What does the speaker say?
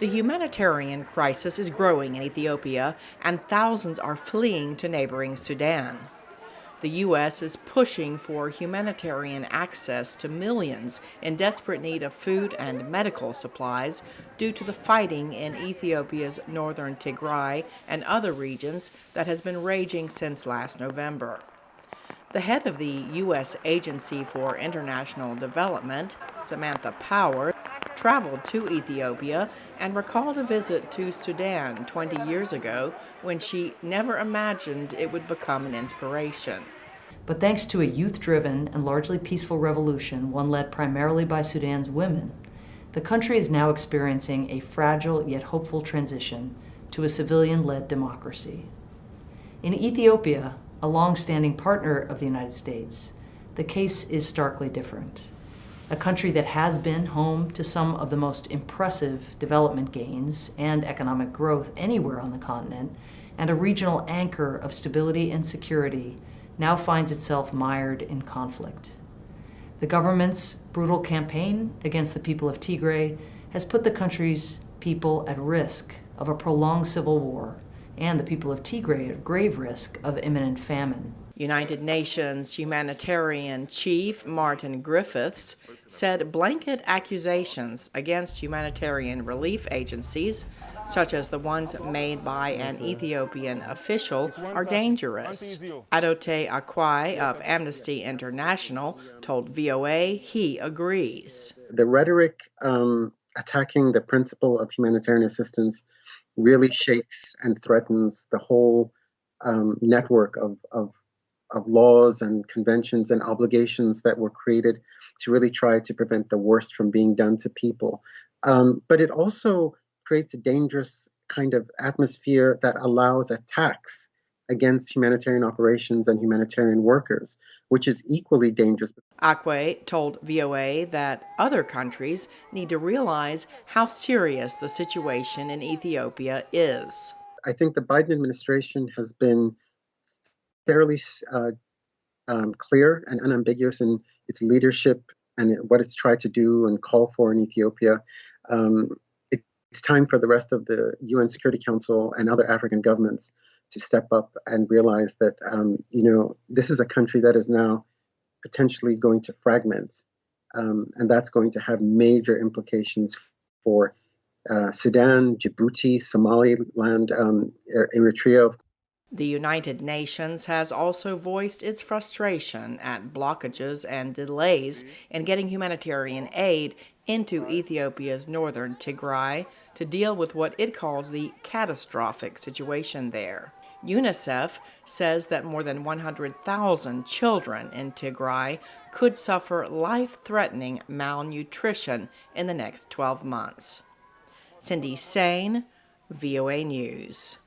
The humanitarian crisis is growing in Ethiopia, and thousands are fleeing to neighboring Sudan. The U.S. is pushing for humanitarian access to millions in desperate need of food and medical supplies due to the fighting in Ethiopia's northern Tigray and other regions that has been raging since last November. The head of the U.S. Agency for International Development, Samantha Power, traveled to Ethiopia and recalled a visit to Sudan 20 years ago when she never imagined it would become an inspiration. But thanks to a youth-driven and largely peaceful revolution, one led primarily by Sudan's women, the country is now experiencing a fragile yet hopeful transition to a civilian-led democracy. In Ethiopia, a long-standing partner of the United States, the case is starkly different. A country that has been home to some of the most impressive development gains and economic growth anywhere on the continent, and a regional anchor of stability and security, now finds itself mired in conflict. The government's brutal campaign against the people of Tigray has put the country's people at risk of a prolonged civil war, and the people of Tigray at grave risk of imminent famine. United Nations humanitarian chief Martin Griffiths said blanket accusations against humanitarian relief agencies, such as the ones made by an Ethiopian official, are dangerous. Adote Akwai of Amnesty International told VOA he agrees. The rhetoric attacking the principle of humanitarian assistance really shakes and threatens the whole network of laws and conventions and obligations that were created to really try to prevent the worst from being done to people. But it also creates a dangerous kind of atmosphere that allows attacks against humanitarian operations and humanitarian workers, which is equally dangerous. Akwe told VOA that other countries need to realize how serious the situation in Ethiopia is. I think the Biden administration has been fairly clear and unambiguous in its leadership and what it's tried to do and call for in Ethiopia. It's time for the rest of the UN Security Council and other African governments to step up and realize that, this is a country that is now potentially going to fragment, and that's going to have major implications for Sudan, Djibouti, Somaliland, Eritrea. The United Nations has also voiced its frustration at blockages and delays in getting humanitarian aid into Ethiopia's northern Tigray to deal with what it calls the catastrophic situation there. UNICEF says that more than 100,000 children in Tigray could suffer life-threatening malnutrition in the next 12 months. Cindy Sain, VOA News.